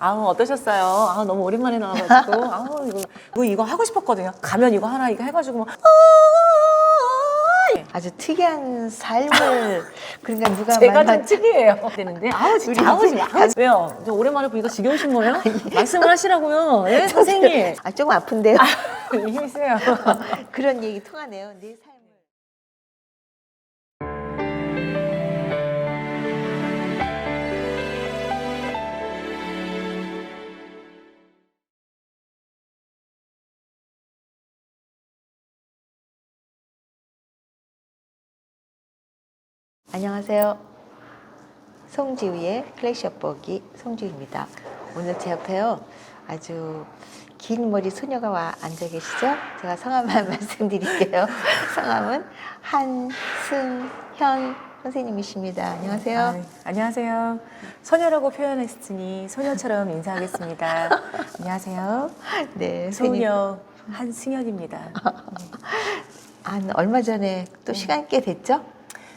아우 어떠셨어요? 아 너무 오랜만에 나와가지고 아우 이거 하고 싶었거든요. 가면 이거 하나 이거 해가지고 막 아주 특이한 삶을 그러니까 누가 제가 좀 특이해요. 되는데 아우 진짜 우리 왜요? 저 오랜만에 보니까 지겨우신 거예요? 말씀을 하시라고요. 예 선생님. 아, 조금 아픈데요. 힘이 세요. 그런 얘기 통하네요. 내 삶을. 안녕하세요. 송지우의 클래식 엿보기 송지우입니다. 오늘 제 옆에요. 아주 긴 머리 소녀가 와 앉아 계시죠? 제가 성함만 말씀드릴게요. 성함은 한승현 선생님이십니다. 안녕하세요. 아, 네. 안녕하세요. 소녀라고 표현했으니 소녀처럼 인사하겠습니다. 안녕하세요. 네, 선생님. 소녀 한승현입니다. 한 얼마 전에 또 시간 꽤 됐죠?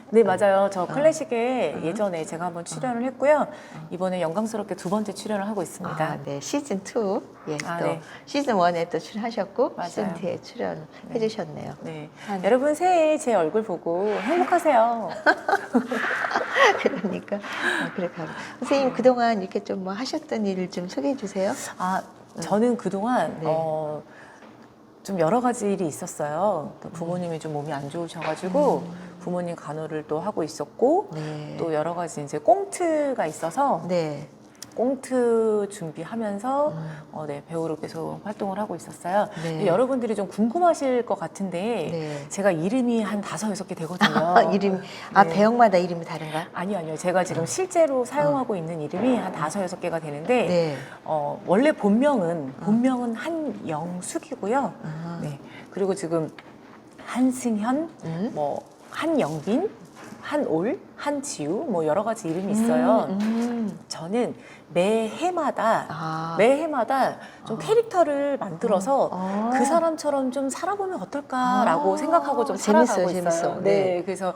네 맞아요. 저 클래식에 예전에 제가 한번 출연을 했고요. 이번에 영광스럽게 두 번째 출연을 하고 있습니다. 아, 네, 시즌 2, 예, 아, 또 네. 시즌 1에 또 출연하셨고 맞아요. 시즌 2에 출연해 주셨네요. 네. 한- 여러분 새해에 제 얼굴 보고 행복하세요. 그러니까 그렇게 하고 선생님 그동안 이렇게 좀 뭐 하셨던 일을 좀 소개해 주세요. 아 저는 그동안 네. 좀 여러 가지 일이 있었어요. 또 부모님이 좀 몸이 안 좋으셔가지고 부모님 간호를 또 하고 있었고 네. 또 여러 가지 이제 꽁트가 있어서 네. 꽁트 준비하면서 네, 배우로 계속 활동을 하고 있었어요. 네. 근데 여러분들이 좀 궁금하실 것 같은데 네. 제가 이름이 한 5, 6개 되거든요. 이름 아 네. 배역마다 이름이 다른가? 아니요. 제가 지금 실제로 사용하고 있는 이름이 한 5, 6개가 되는데 네. 원래 본명은 한영숙이고요. 아. 네. 그리고 지금 한승현, 뭐 한영빈, 한올, 한지우 뭐 여러 가지 이름이 있어요. 저는 매 해마다 아. 좀 캐릭터를 만들어서 아. 그 사람처럼 좀 살아보면 어떨까라고 아. 생각하고 좀 재밌어요, 살아가고 있어요. 재밌어. 네. 네. 그래서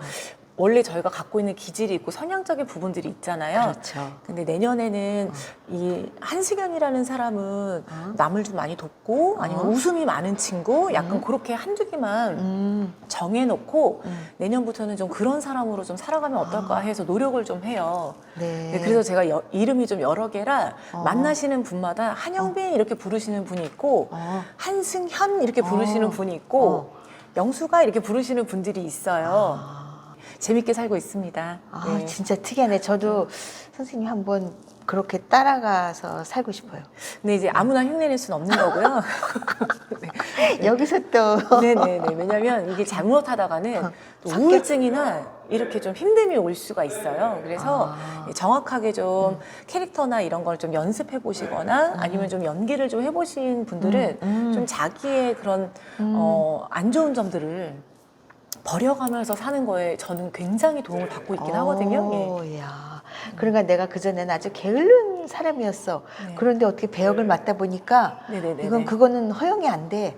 원래 저희가 갖고 있는 기질이 있고 성향적인 부분들이 있잖아요. 그렇죠. 근데 내년에는 이 한승현이라는 사람은 남을 좀 많이 돕고 아니면 웃음이 많은 친구 약간 그렇게 한두 개만 정해놓고 내년부터는 좀 그런 사람으로 좀 살아가면 어떨까 해서 노력을 좀 해요. 네. 네, 그래서 제가 이름이 좀 여러 개라 만나시는 분마다 한영빈 이렇게 부르시는 분이 있고 한승현 이렇게 부르시는 분이 있고 영수가 이렇게 부르시는 분들이 있어요. 재밌게 살고 있습니다. 아, 네. 진짜 특이하네. 저도 선생님 한번 그렇게 따라가서 살고 싶어요. 근데 이제 아무나 흉내낼 수는 없는 거고요. 여기서 또 네네네. 왜냐면 이게 잘못하다가는 또 우울증이나 이렇게 좀 힘듦이 올 수가 있어요. 그래서 정확하게 좀 캐릭터나 이런 걸 좀 연습해 보시거나 아니면 좀 연기를 좀 해보신 분들은 좀 자기의 그런 안 좋은 점들을 버려가면서 사는 거에 저는 굉장히 도움을 받고 있긴 하거든요. 예. 야. 그러니까 내가 그전에는 아주 게으른 사람이었어. 네. 그런데 어떻게 배역을 맡다 보니까 네네네네. 그거는 허용이 안 돼.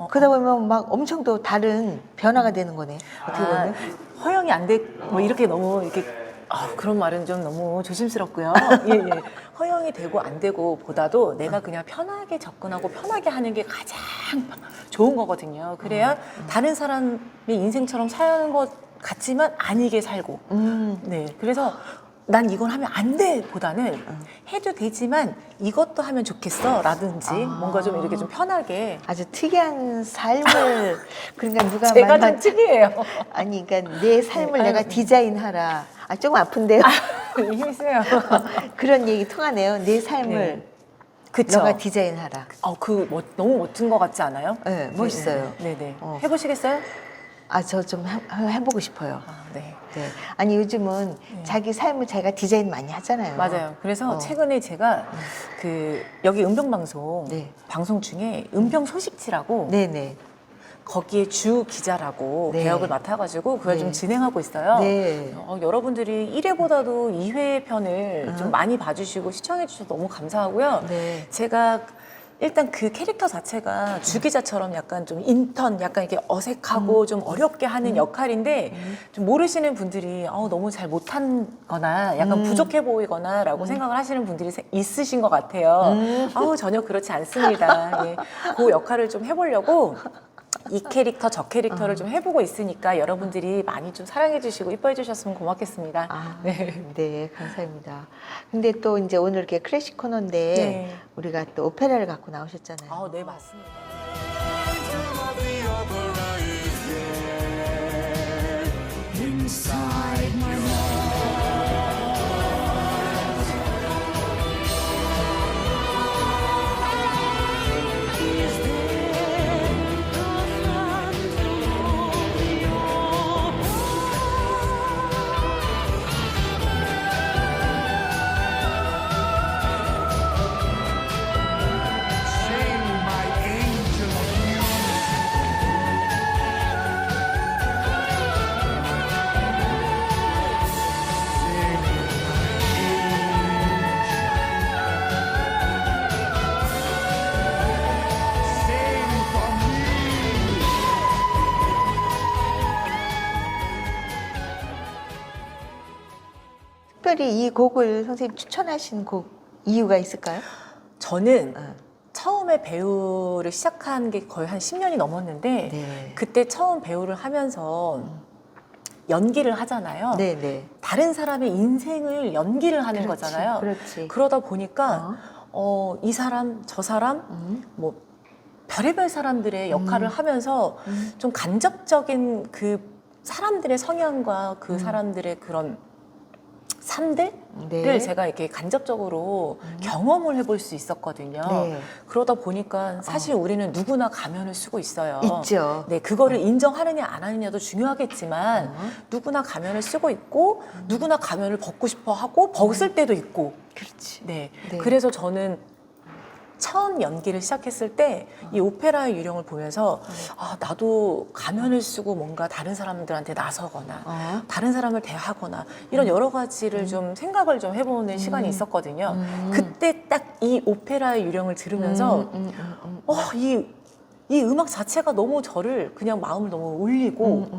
그러다 보면 막 엄청 또 다른 변화가 되는 거네. 어떻게 보면. 허용이 안 돼, 뭐 이렇게 너무 이렇게 그런 말은 좀 너무 조심스럽고요. 예, 예. 허용이 되고 안 되고 보다도 내가 그냥 편하게 접근하고 편하게 하는 게 가장 좋은 거거든요. 그래야 다른 사람의 인생처럼 사는 것 같지만 아니게 살고. 네. 그래서 난 이걸 하면 안 돼 보다는 해도 되지만 이것도 하면 좋겠어 라든지 뭔가 좀 이렇게 좀 편하게. 아주 특이한 삶을 그러니까 누가 제가 말만 좀 특이해요. 아니 그러니까 내 삶을 네, 내가 아유. 디자인하라. 아 조금 아픈데요. 힘이 세요. 그런 얘기 통하네요. 내 삶을 네. 그쵸. 너가 디자인하라. 너무 멋진 것 같지 않아요? 네, 멋있어요. 네네. 어. 해보시겠어요? 아, 저 좀 해보고 싶어요. 네. 네. 아니 요즘은 자기 삶을 자기가 디자인 많이 하잖아요. 맞아요. 그래서 최근에 제가 여기 은평방송 네. 방송 중에 은평 소식지라고 네네. 거기에 주 기자라고 네. 배역을 맡아가지고 그걸 네. 좀 진행하고 있어요. 네. 여러분들이 1회보다도 2회 편을 좀 많이 봐주시고 시청해주셔서 너무 감사하고요. 네. 제가 일단 그 캐릭터 자체가 주기자처럼 약간 좀 인턴, 약간 이렇게 어색하고 좀 어렵게 하는 역할인데 좀 모르시는 분들이 너무 잘 못한 거나 약간 부족해 보이거나 라고 생각을 하시는 분들이 있으신 것 같아요. 전혀 그렇지 않습니다. 예. 그 역할을 좀 해보려고 이 캐릭터 저 캐릭터를 좀 해보고 있으니까 여러분들이 많이 좀 사랑해 주시고 이뻐해 주셨으면 고맙겠습니다. 네. 네, 감사합니다. 근데 또 이제 오늘 이렇게 클래식 코너인데 네. 우리가 또 오페라를 갖고 나오셨잖아요. 네, 맞습니다. Inside my heart, is there a phantom of your Sing, my angel muse. Sing, sing for me. 특별히 이 곡을 선생님 추천하신 곡 이유가 있을까요? 저는 어. 처음에 배우를 시작한 게 거의 한 10년이 넘었는데 네. 그때 처음 배우를 하면서 연기를 하잖아요. 네, 네. 다른 사람의 인생을 연기를 하는 그렇지, 거잖아요. 그렇지. 그러다 보니까 이 사람, 저 사람, 뭐 별의별 사람들의 역할을 하면서 좀 간접적인 그 사람들의 성향과 그 사람들의 그런 삶들을 네. 제가 이렇게 간접적으로 경험을 해볼 수 있었거든요. 네. 그러다 보니까 사실 우리는 누구나 가면을 쓰고 있어요. 있죠. 네, 그거를 인정하느냐 안 하느냐도 중요하겠지만 누구나 가면을 쓰고 있고 누구나 가면을 벗고 싶어 하고 벗을 때도 있고. 그렇지. 네. 네. 그래서 저는 처음 연기를 시작했을 때 이 오페라의 유령을 보면서 나도 가면을 쓰고 뭔가 다른 사람들한테 나서거나 다른 사람을 대하거나 이런 여러 가지를 좀 생각을 좀 해보는 시간이 있었거든요. 그때 딱 이 오페라의 유령을 들으면서 이 음악 자체가 너무 저를 그냥 마음을 너무 울리고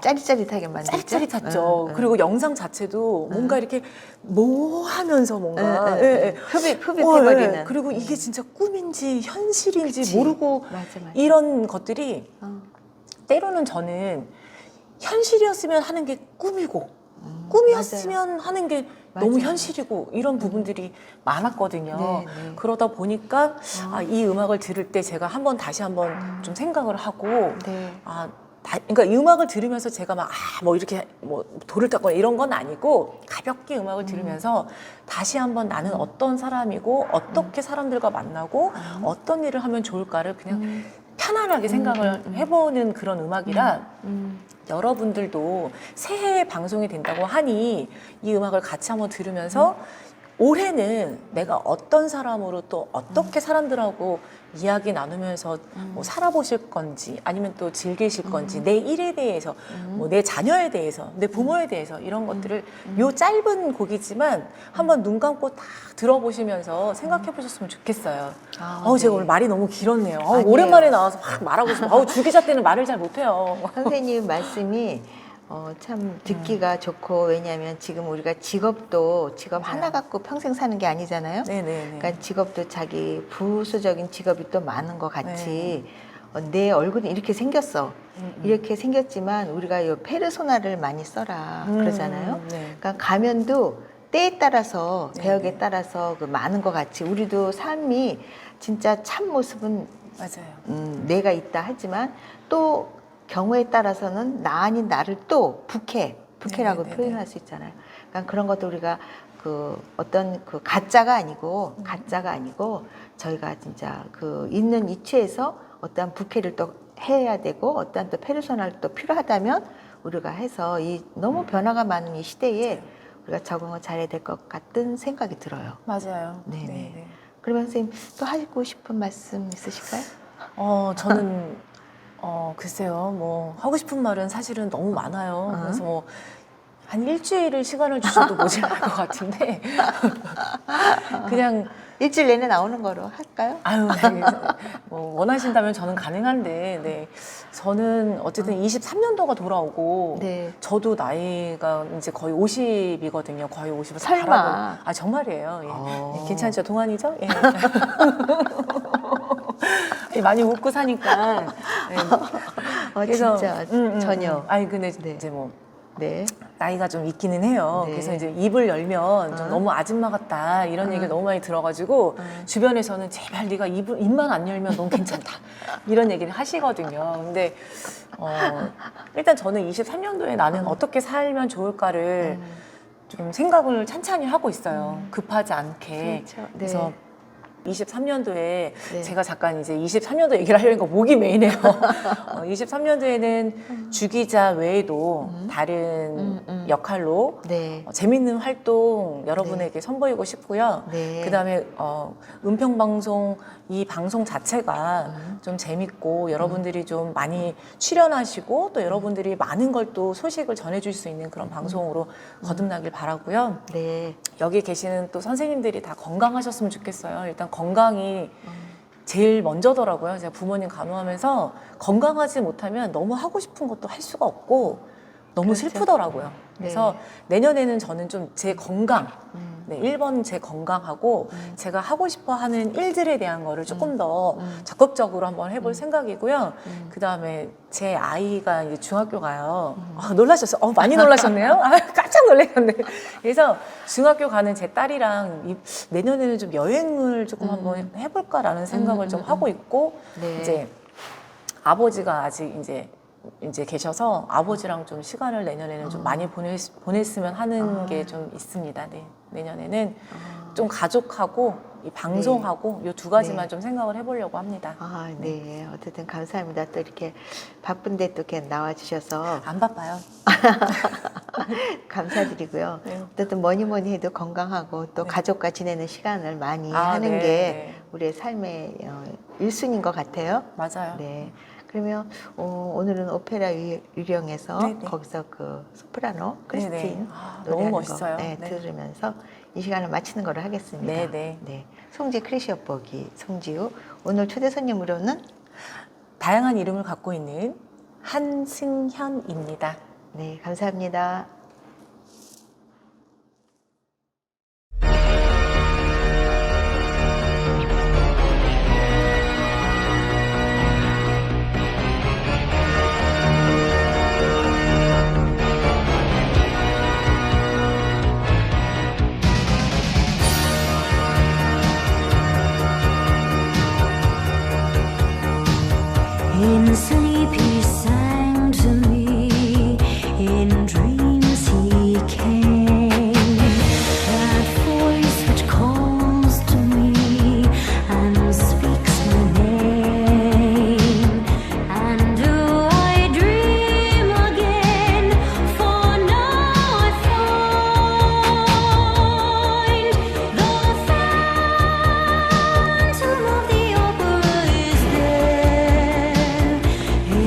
짜릿짜릿하게 만들죠. 짜릿짜릿했죠. 그리고 영상 자체도 뭔가 이렇게 모하면서 뭔가 흡입해버리는. 예. 그리고 이게 진짜 꿈인지 현실인지 그치. 모르고 맞아, 맞아. 이런 것들이 때로는 저는 현실이었으면 하는 게 꿈이고 꿈이었으면 하는 게 너무 맞아요. 현실이고 이런 부분들이 많았거든요. 네, 네. 그러다 보니까 이 음악을 들을 때 제가 다시 한번 좀 생각을 하고 네. 그러니까 이 음악을 들으면서 제가 뭐 이렇게 뭐 돌을 닦거나 이런 건 아니고 가볍게 음악을 들으면서 다시 한번 나는 어떤 사람이고 어떻게 사람들과 만나고 어떤 일을 하면 좋을까를 그냥 편안하게 생각을 해보는 그런 음악이라 여러분들도 새해에 방송이 된다고 하니 이 음악을 같이 한번 들으면서 올해는 내가 어떤 사람으로 또 어떻게 사람들하고 이야기 나누면서 뭐 살아보실 건지 아니면 또 즐기실 건지 내 일에 대해서 뭐 내 자녀에 대해서 내 부모에 대해서 이런 것들을 요 짧은 곡이지만 한번 눈 감고 딱 들어보시면서 생각해 보셨으면 좋겠어요. 제가 오늘 말이 너무 길었네요. 아니에요. 오랜만에 나와서 막 말하고 싶어. 주기자 때는 말을 잘 못해요. 선생님 말씀이 참 듣기가 좋고 왜냐하면 지금 우리가 직업 하나 갖고 평생 사는 게 아니잖아요. 네네네. 그러니까 직업도 자기 부수적인 직업이 또 많은 것 같이 내 얼굴이 이렇게 생겼어. 이렇게 생겼지만 우리가 이 페르소나를 많이 써라 그러잖아요. 네. 그러니까 가면도 때에 따라서 네, 배역에 네. 따라서 그 많은 것 같이 우리도 삶이 진짜 참 모습은 맞아요. 내가 있다 하지만 또 경우에 따라서는 나 아닌 나를 또 부캐라고 네네네네. 표현할 수 있잖아요. 그러니까 그런 것도 우리가 그 어떤 그 가짜가 아니고 저희가 진짜 그 있는 이치에서 어떠한 부캐를 또 해야 되고 어떠한 또 페르소나를 또 필요하다면 우리가 해서 이 너무 변화가 많은 이 시대에 우리가 적응을 잘해야 될 것 같은 생각이 들어요. 맞아요. 네네. 네네. 그러면 선생님 또 하고 싶은 말씀 있으실까요? 저는 글쎄요, 뭐 하고 싶은 말은 사실은 너무 많아요. 그래서 뭐 한 일주일을 시간을 주셔도 모자랄 것 같은데 그냥 일주일 내내 나오는 거로 할까요? 아유, 네. 뭐 원하신다면 저는 가능한데, 네. 저는 어쨌든 23년도가 돌아오고, 네. 저도 나이가 이제 거의 50이거든요. 거의 50을 설마. 바라고. 아, 정말이에요. 예. 네, 괜찮죠? 동안이죠? 예. 예, 많이 웃고 사니까. 예. 진짜 전혀. 아니, 근데 네. 이제 뭐, 네. 나이가 좀 있기는 해요. 네. 그래서 이제 입을 열면 좀 너무 아줌마 같다 이런 얘기를 너무 많이 들어가지고 주변에서는 제발 네가 입만 안 열면 너무 괜찮다 이런 얘기를 하시거든요. 근데 일단 저는 23년도에 나는 어떻게 살면 좋을까를 좀 생각을 찬찬히 하고 있어요. 급하지 않게. 그렇죠. 네. 그래서 23년도에 네. 제가 잠깐 이제 23년도 얘기를 하려니까 목이 메이네요. 23년도에는 주기자 외에도 다른 역할로 네. 재밌는 활동 여러분에게 선보이고 싶고요. 네. 그다음에 은평 방송 이 방송 자체가 좀 재밌고 여러분들이 좀 많이 출연하시고 또 여러분들이 많은 걸 또 소식을 전해줄 수 있는 그런 방송으로 거듭나길 바라고요. 네. 여기 계시는 또 선생님들이 다 건강하셨으면 좋겠어요. 일단 건강이 제일 먼저더라고요. 제가 부모님 간호하면서 건강하지 못하면 너무 하고 싶은 것도 할 수가 없고 너무 그렇죠. 슬프더라고요. 그래서 내년에는 저는 좀 제 건강, 네, 1번 제 건강하고 제가 하고 싶어 하는 일들에 대한 거를 조금 더 적극적으로 한번 해볼 생각이고요. 그 다음에 제 아이가 이제 중학교 가요. 놀라셨어요? 많이 놀라셨네요? 깜짝 놀랐네. 그래서 중학교 가는 제 딸이랑 내년에는 좀 여행을 조금 한번 해볼까라는 생각을 좀 하고 있고, 네. 이제 아버지가 아직 이제 계셔서 아버지랑 좀 시간을 내년에는 좀 많이 보냈으면 하는 게 좀 있습니다. 네. 내년에는 좀 가족하고 이 방송하고 이 두 가지만 네. 좀 생각을 해보려고 합니다. 네. 어쨌든 감사합니다. 또 이렇게 바쁜데 또 이렇게 나와주셔서 안 바빠요. 감사드리고요. 네. 어쨌든 뭐니 해도 건강하고 또 가족과 지내는 시간을 많이 아, 하는 네, 게 네. 우리의 삶의 1순위인 것 같아요. 맞아요. 네. 그러면 오늘은 오페라 유령에서 네, 네. 거기서 그 소프라노 네, 네. 크리스틴 아, 노래하는 너무 멋있어요. 거, 네, 네. 들으면서 이 시간을 마치는 걸로 하겠습니다. 네, 네. 송지 크리시어보기 송지우 오늘 초대 손님으로는 다양한 이름을 갖고 있는 한승현입니다. 네, 감사합니다. In sleep he sang to me, in dreams he came. That voice which calls to me and speaks my name. And do I dream again? For now I find the phantom of the opera is there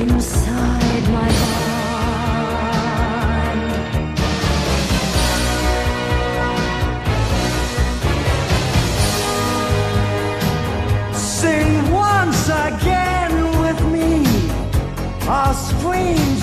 inside my heart. Sing once again with me, a scream